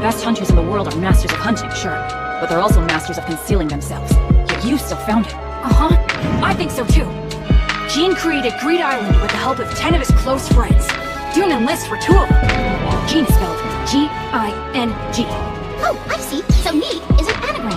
best hunters in the world are masters of hunting, sure, but they're also masters of concealing themselves. Yet you still found it. Uh-huh, I think so too. Gene created Greed Island with the help of 10 of his close friends. Dune enlists for 2 of them. Gene is spelled G-I-N-G. Oh, I see. So Neat is an anagram.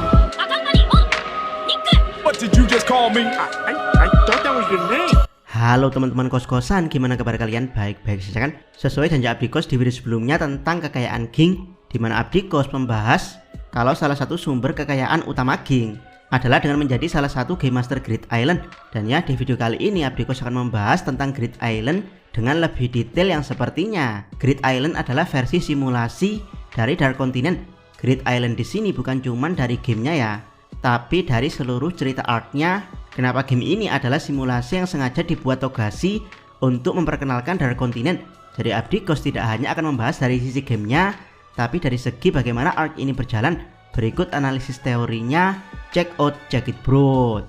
What did you just call me? I thought that was your name. Halo teman-teman kos-kosan, gimana kabar kalian? Baik-baik saja kan? Sesuai janji Abdi Kos di video sebelumnya tentang kekayaan Ging, di mana Abdi Kos membahas kalau salah satu sumber kekayaan utama Ging adalah dengan menjadi salah satu Game Master Greed Island. Dan ya, di video kali ini Abdi Kos akan membahas tentang Greed Island dengan lebih detail yang sepertinya. Greed Island adalah versi simulasi dari Dark Continent. Greed Island di sini bukan cuman dari gamenya ya, tapi dari seluruh cerita arc-nya. Kenapa game ini adalah simulasi yang sengaja dibuat Togashi untuk memperkenalkan Dark Continent. Jadi Abdi Kos tidak hanya akan membahas dari sisi gamenya, tapi dari segi bagaimana arc ini berjalan. Berikut analisis teorinya, check out Jagged Bro.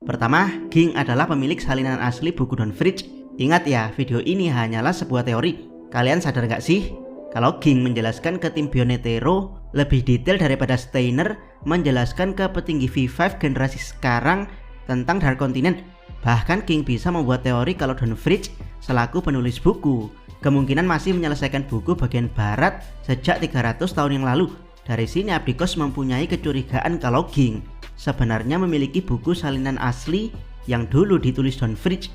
Pertama, Ging adalah pemilik salinan asli buku Don Fridge. Ingat ya, video ini hanyalah sebuah teori. Kalian sadar gak sih? Kalau Ging menjelaskan ke tim Bionetero lebih detail daripada Steiner menjelaskan ke petinggi V5 generasi sekarang tentang Dark Continent. Bahkan Ging bisa membuat teori kalau Don Fridge selaku penulis buku kemungkinan masih menyelesaikan buku bagian barat sejak 300 tahun yang lalu. Dari sini Abdi Kos mempunyai kecurigaan kalau Ging sebenarnya memiliki buku salinan asli yang dulu ditulis Don Fridge,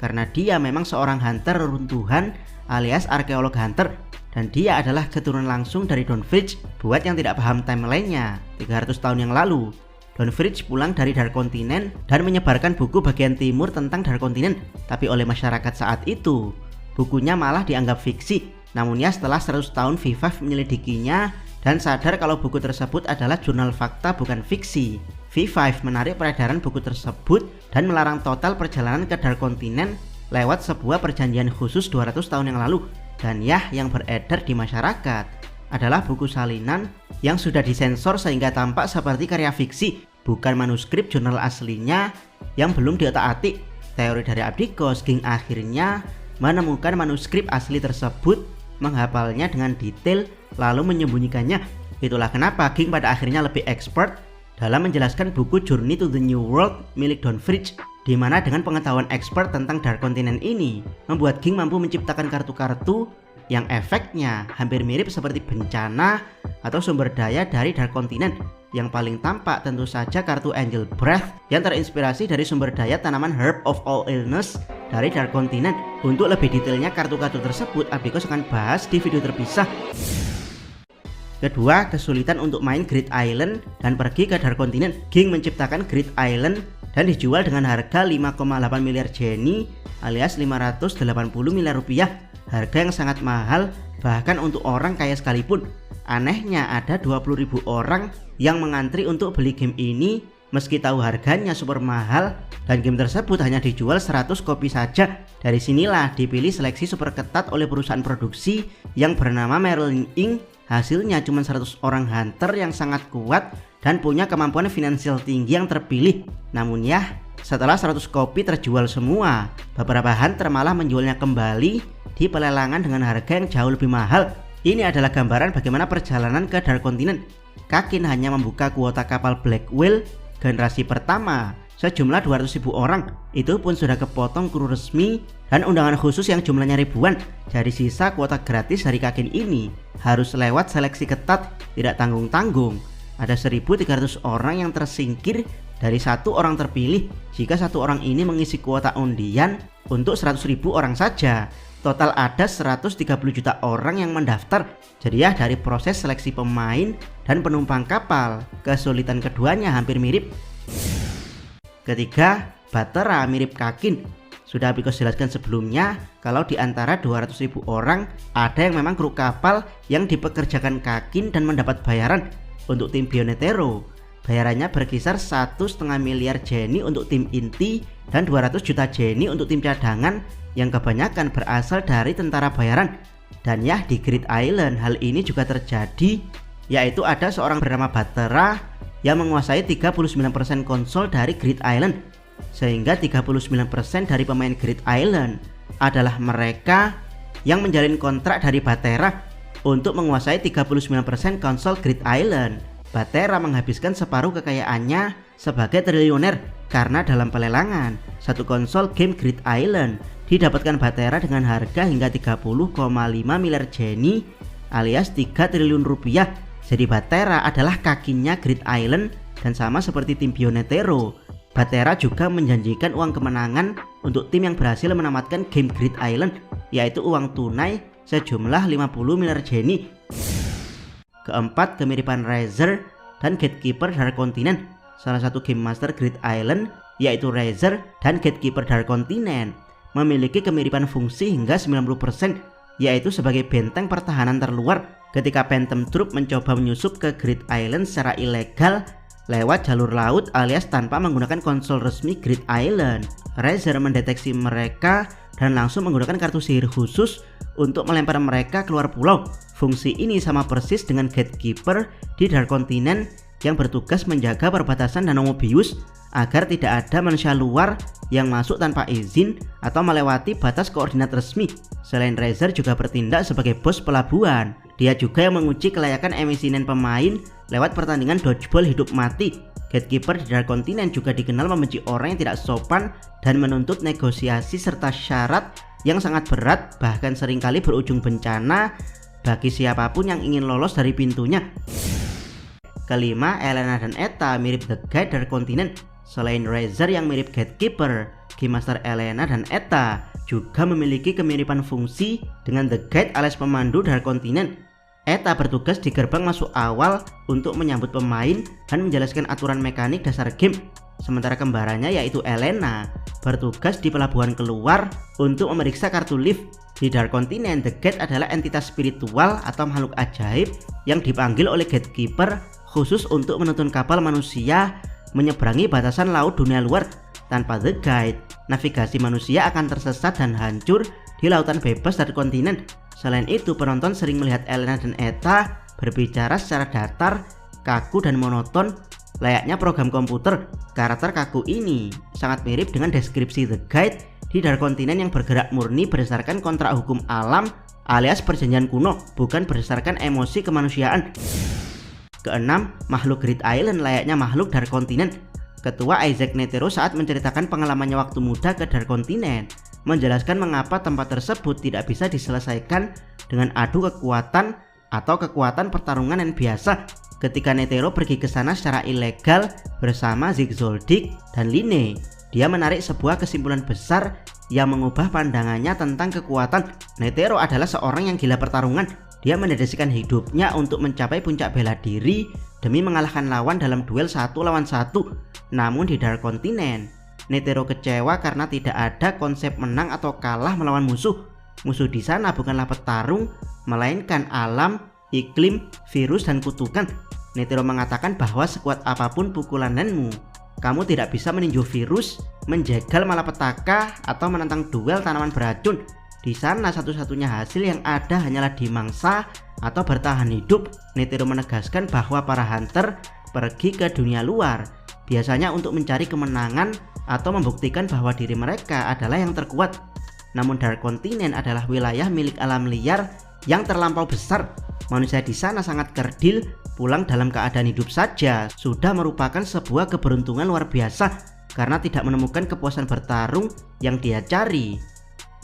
karena dia memang seorang hunter reruntuhan alias arkeolog hunter, dan dia adalah keturunan langsung dari Don Fridge. Buat yang tidak paham timelinenya, 300 tahun yang lalu Don Fridge pulang dari Dark Continent dan menyebarkan buku bagian timur tentang Dark Continent, tapi oleh masyarakat saat itu bukunya malah dianggap fiksi. Namun ya, setelah 100 tahun V5 menyelidikinya dan sadar kalau buku tersebut adalah jurnal fakta bukan fiksi, V5 menarik peredaran buku tersebut dan melarang total perjalanan ke Dark Continent lewat sebuah perjanjian khusus 200 tahun yang lalu. Dan ya, yang beredar di masyarakat adalah buku salinan yang sudah disensor sehingga tampak seperti karya fiksi, bukan manuskrip jurnal aslinya yang belum diotak-atik. Teori dari Abdi Kos, Ging akhirnya menemukan manuskrip asli tersebut, menghafalnya dengan detail lalu menyembunyikannya. Itulah kenapa Ging pada akhirnya lebih expert dalam menjelaskan buku Journey to the New World milik Don Fridge, di mana dengan pengetahuan expert tentang Dark Continent ini membuat Ging mampu menciptakan kartu-kartu yang efeknya hampir mirip seperti bencana atau sumber daya dari Dark Continent. Yang paling tampak tentu saja kartu Angel Breath yang terinspirasi dari sumber daya tanaman Herb of All Illness dari Dark Continent. Untuk lebih detailnya kartu-kartu tersebut Abdi Kos akan bahas di video terpisah. Kedua, kesulitan untuk main Greed Island dan pergi ke Dark Continent. Ging menciptakan Greed Island dan dijual dengan harga 5,8 miliar Jenny alias 580 miliar rupiah. Harga yang sangat mahal bahkan untuk orang kaya sekalipun. Anehnya ada 20.000 orang yang mengantri untuk beli game ini meski tahu harganya super mahal, dan game tersebut hanya dijual 100 kopi saja. Dari sinilah dipilih seleksi super ketat oleh perusahaan produksi yang bernama Merlin Inc. Hasilnya cuma 100 orang hunter yang sangat kuat dan punya kemampuan finansial tinggi yang terpilih. Namun ya, setelah 100 kopi terjual semua, beberapa hunter malah menjualnya kembali di pelelangan dengan harga yang jauh lebih mahal. Ini adalah gambaran bagaimana perjalanan ke Dark Continent. Kakin hanya membuka kuota kapal Black Whale generasi pertama sejumlah 200.000 orang. Itu pun sudah kepotong kru resmi dan undangan khusus yang jumlahnya ribuan. Jadi sisa kuota gratis dari Kakin ini harus lewat seleksi ketat, tidak tanggung-tanggung. Ada 1.300 orang yang tersingkir dari satu orang terpilih. Jika satu orang ini mengisi kuota undian untuk 100.000 orang saja, total ada 130 juta orang yang mendaftar. Jadi ya, dari proses seleksi pemain dan penumpang kapal, kesulitan keduanya hampir mirip. Ketiga, Batera mirip Kakin. Sudah Abdi Kos jelaskan sebelumnya kalau di antara 200.000 orang ada yang memang kru kapal yang dipekerjakan Kakin dan mendapat bayaran. Untuk tim Bionetero, bayarannya berkisar 1,5 miliar Jenny untuk tim inti dan 200 juta Jenny untuk tim cadangan yang kebanyakan berasal dari tentara bayaran. Dan ya, di Greed Island hal ini juga terjadi, yaitu ada seorang bernama Batera yang menguasai 39% konsol dari Greed Island, sehingga 39% dari pemain Greed Island adalah mereka yang menjalin kontrak dari Batera untuk menguasai 39% konsol Greed Island. Batera menghabiskan separuh kekayaannya sebagai triliuner karena dalam pelelangan satu konsol game Greed Island didapatkan Batera dengan harga hingga 30,5 miliar Jenny alias 3 triliun rupiah. Jadi Batera adalah kakinya Greed Island, dan sama seperti tim Bionetero, Batera juga menjanjikan uang kemenangan untuk tim yang berhasil menamatkan game Greed Island, yaitu uang tunai sejumlah 50 miliar Jenny. Keempat, kemiripan Razer dan Gatekeeper Dark Continent. Salah satu game master Greed Island, yaitu Razer dan Gatekeeper Dark Continent, memiliki kemiripan fungsi hingga 90%, yaitu sebagai benteng pertahanan terluar ketika Phantom Troop mencoba menyusup ke Greed Island secara ilegal lewat jalur laut alias tanpa menggunakan konsol resmi Greed Island. Razer mendeteksi mereka dan langsung menggunakan kartu sihir khusus untuk melempar mereka keluar pulau. Fungsi ini sama persis dengan Gatekeeper di Dark Continent yang bertugas menjaga perbatasan Danau Mobius agar tidak ada manusia luar yang masuk tanpa izin atau melewati batas koordinat resmi. Selain Razer juga bertindak sebagai bos pelabuhan. Dia juga yang menguji kelayakan emisinen pemain lewat pertandingan dodgeball hidup mati. Gatekeeper di Dark Continent juga dikenal membenci orang yang tidak sopan dan menuntut negosiasi serta syarat yang sangat berat, bahkan seringkali berujung bencana bagi siapapun yang ingin lolos dari pintunya. Kelima, Elena dan Etta mirip The Guide Dark Continent. Selain Razer yang mirip Gatekeeper, Game Master Elena dan Etta juga memiliki kemiripan fungsi dengan The Guide alias pemandu Dark Continent. Etta bertugas di gerbang masuk awal untuk menyambut pemain dan menjelaskan aturan mekanik dasar game. Sementara kembarannya yaitu Elena bertugas di pelabuhan keluar untuk memeriksa kartu lift. Di Dark Continent, The Guide adalah entitas spiritual atau makhluk ajaib yang dipanggil oleh Gatekeeper khusus untuk menuntun kapal manusia menyeberangi batasan laut dunia luar. Tanpa The Guide, navigasi manusia akan tersesat dan hancur di lautan bebas Dark Continent. Selain itu, penonton sering melihat Elena dan Etta berbicara secara datar, kaku dan monoton layaknya program komputer. Karakter kaku ini sangat mirip dengan deskripsi The Guide di Dark Continent yang bergerak murni berdasarkan kontrak hukum alam alias perjanjian kuno, bukan berdasarkan emosi kemanusiaan. Keenam, makhluk Greed Island layaknya makhluk Dark Continent. Ketua Isaac Netero saat menceritakan pengalamannya waktu muda ke Dark Continent menjelaskan mengapa tempat tersebut tidak bisa diselesaikan dengan adu kekuatan atau kekuatan pertarungan yang biasa. Ketika Netero pergi ke sana secara ilegal bersama Zigzoldyck dan Line, dia menarik sebuah kesimpulan besar yang mengubah pandangannya tentang kekuatan. Netero adalah seorang yang gila pertarungan. Dia mendedikasikan hidupnya untuk mencapai puncak bela diri demi mengalahkan lawan dalam duel 1 lawan 1. Namun di Dark Continent, Netero kecewa karena tidak ada konsep menang atau kalah melawan musuh. Musuh di sana bukanlah petarung, melainkan alam, iklim, virus, dan kutukan. Netero mengatakan bahwa sekuat apapun pukulan Nenmu, kamu tidak bisa meninju virus, menjegal malapetaka, atau menentang duel tanaman beracun. Di sana satu-satunya hasil yang ada hanyalah dimangsa atau bertahan hidup. Netero menegaskan bahwa para hunter pergi ke dunia luar biasanya untuk mencari kemenangan atau membuktikan bahwa diri mereka adalah yang terkuat. Namun Dark Continent adalah wilayah milik alam liar yang terlampau besar. Manusia di sana sangat kerdil, pulang dalam keadaan hidup saja sudah merupakan sebuah keberuntungan luar biasa karena tidak menemukan kepuasan bertarung yang dia cari.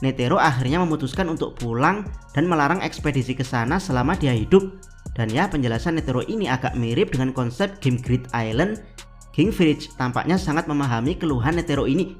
Netero akhirnya memutuskan untuk pulang dan melarang ekspedisi ke sana selama dia hidup. Dan ya, penjelasan Netero ini agak mirip dengan konsep game Greed Island. King Fridge tampaknya sangat memahami keluhan Netero ini.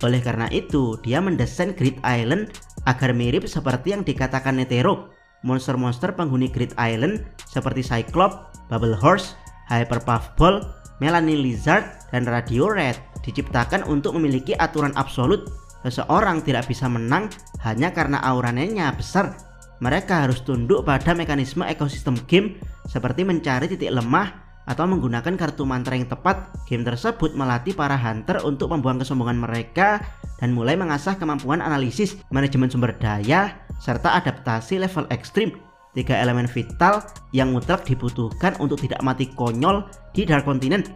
Oleh karena itu, dia mendesain Greed Island agar mirip seperti yang dikatakan Netero. Monster-monster penghuni Greed Island seperti Cyclops, Bubble Horse, Hyper Puffball, Melanie Lizard, dan Radio Red diciptakan untuk memiliki aturan absolut. Seseorang tidak bisa menang hanya karena auranya besar. Mereka harus tunduk pada mekanisme ekosistem game seperti mencari titik lemah atau menggunakan kartu mantra yang tepat. Game tersebut melatih para hunter untuk membuang kesombongan mereka dan mulai mengasah kemampuan analisis, manajemen sumber daya, serta adaptasi level ekstrim. 3 elemen vital yang mutlak dibutuhkan untuk tidak mati konyol di Dark Continent.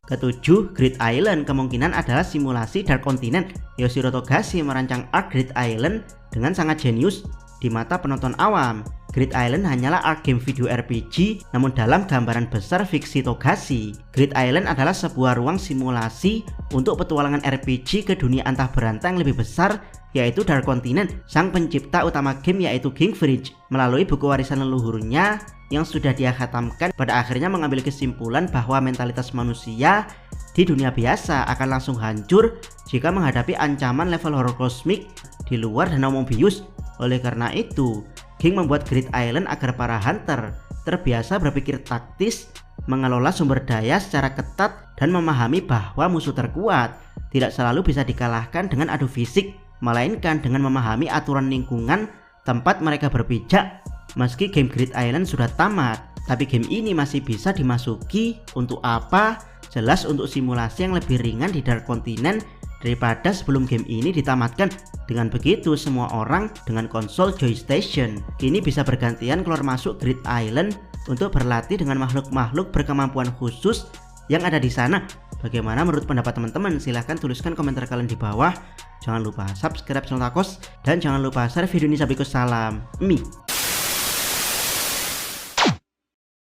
Ketujuh, Great Island kemungkinan adalah simulasi Dark Continent. Yoshiro Togashi merancang arc Great Island dengan sangat jenius di mata penonton awam. Great Island hanyalah arc game video RPG, namun dalam gambaran besar fiksi Togashi, Great Island adalah sebuah ruang simulasi untuk petualangan RPG ke dunia antah berantah yang lebih besar, yaitu Dark Continent. Sang pencipta utama game yaitu King Fridge, melalui buku warisan leluhurnya yang sudah dia khatamkan, pada akhirnya mengambil kesimpulan bahwa mentalitas manusia di dunia biasa akan langsung hancur jika menghadapi ancaman level horror kosmik di luar danau Mobius. Oleh karena itu, King membuat Great Island agar para hunter terbiasa berpikir taktis, mengelola sumber daya secara ketat, dan memahami bahwa musuh terkuat tidak selalu bisa dikalahkan dengan adu fisik, melainkan dengan memahami aturan lingkungan tempat mereka berpijak. Meski game Great Island sudah tamat, tapi game ini masih bisa dimasuki. Untuk apa? Jelas untuk simulasi yang lebih ringan di Dark Continent daripada sebelum game ini ditamatkan. Dengan begitu, semua orang dengan konsol Joystation kini bisa bergantian keluar masuk Great Island untuk berlatih dengan makhluk-makhluk berkemampuan khusus yang ada di sana. Bagaimana menurut pendapat teman-teman? Silahkan tuliskan komentar kalian di bawah. Jangan lupa subscribe channel Takos dan jangan lupa share video ini sampai ke salam. Mi.